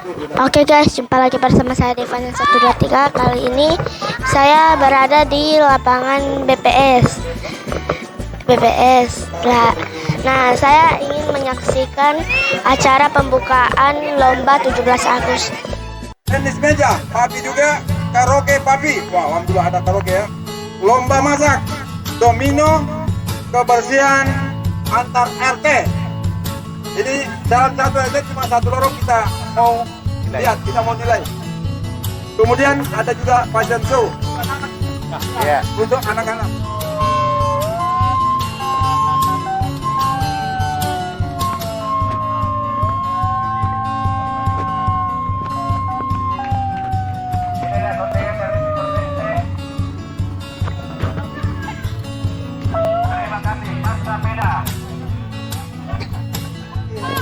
Oke guys, jumpa lagi bersama saya Devan yang 123. Kali ini saya berada di lapangan BPS. Nah, saya ingin menyaksikan acara pembukaan lomba 17 Agustus. Tenis meja, papi juga, karaoke papi. Wah, alhamdulillah ada karaoke ya. Lomba masak, domino, kebersihan antar RT. Jadi dalam satu RT cuma satu lorong kita mau lihat, kita mau nilai. Kemudian ada juga fashion show untuk anak-anak.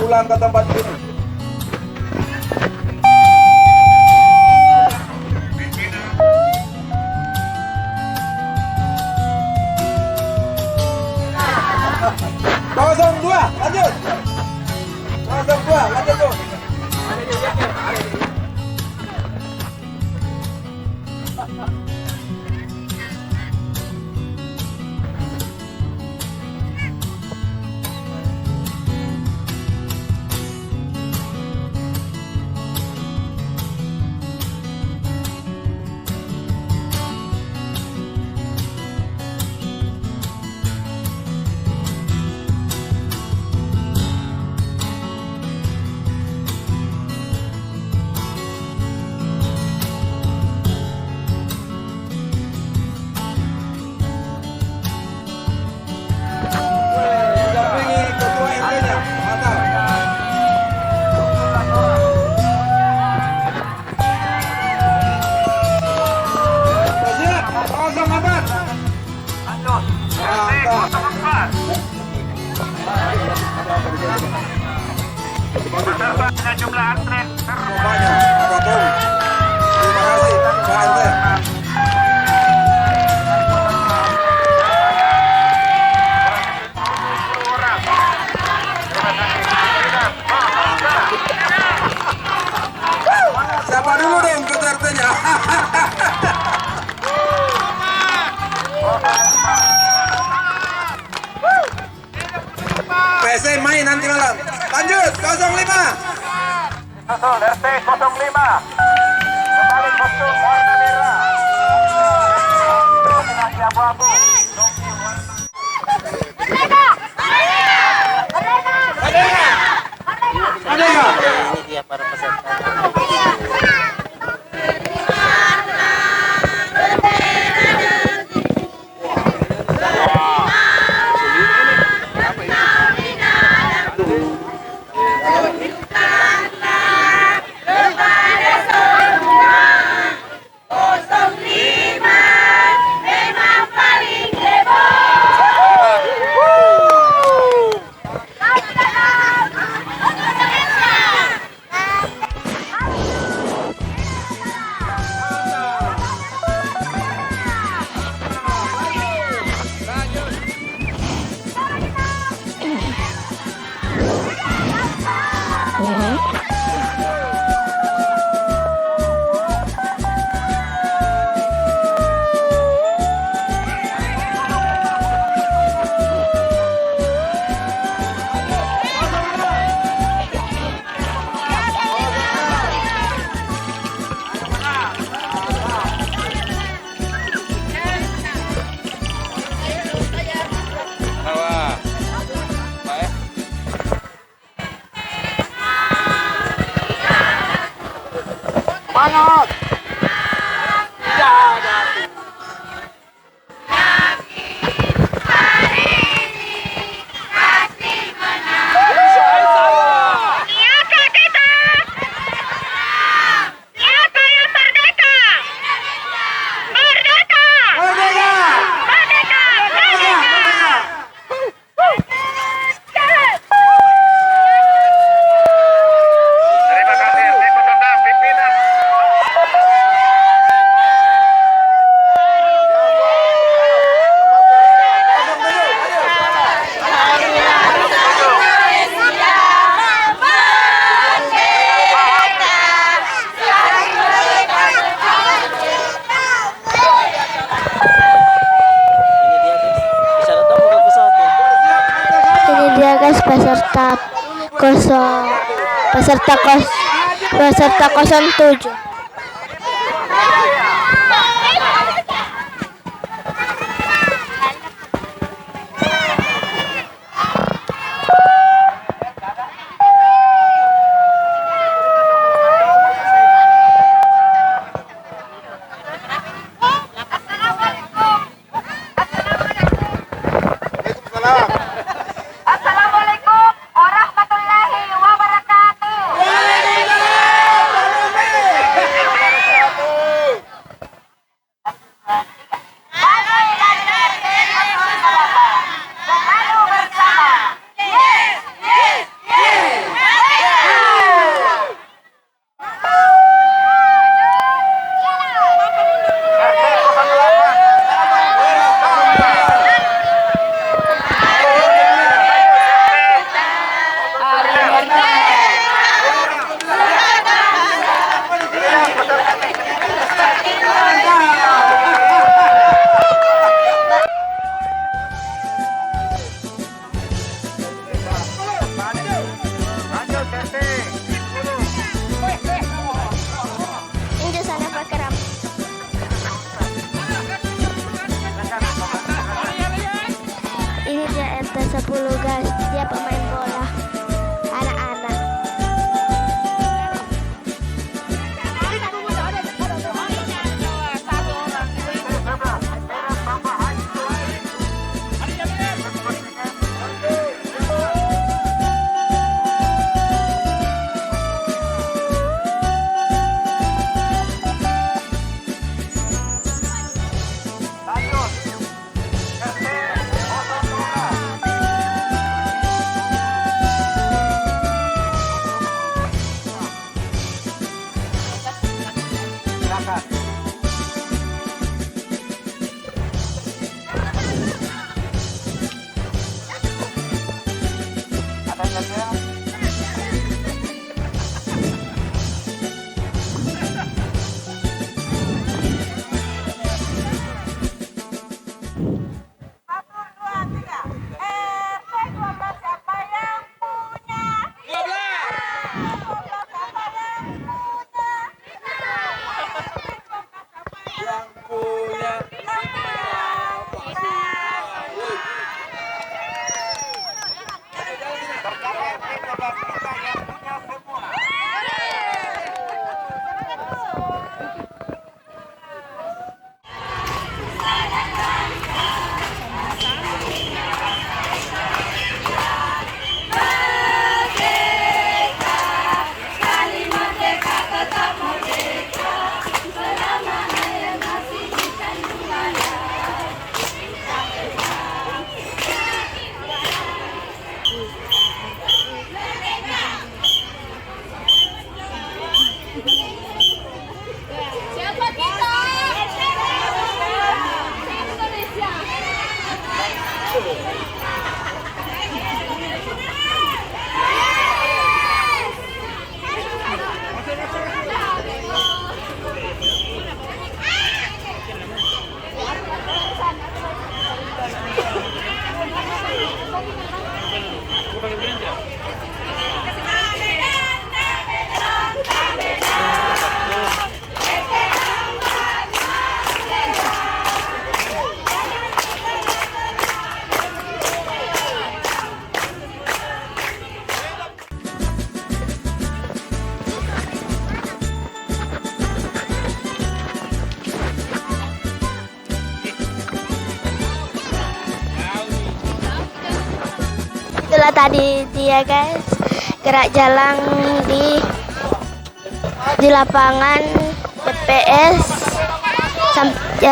Pulang ke tempat ini. Kosong dua, lanjut. Kosong dua, lanjut tuh. Dengan jumlah atlet Terima kasih, Pak RT. Siapa dulu dong ke RT-nya? PC main nanti malam. Lanjut, 05. Susul RT 05. Kembali kostum warna merah. Dominasi abu-abu. Ada Ini dia para peserta. Semangat. Terima kasih, pimpinan. kosong peserta 07. Assalamualaikum warahmatullahi wabarakatuh. Selalu bersama. Ini sana pakai rambut. Ini dia RT 10 guys, dia pemain bola anak-anak. Itulah tadi dia guys, gerak jalan di lapangan BPS.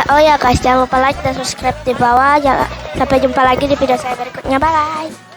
Oh ya guys, jangan lupa like dan subscribe di bawah. Sampai jumpa lagi di video saya berikutnya. Bye.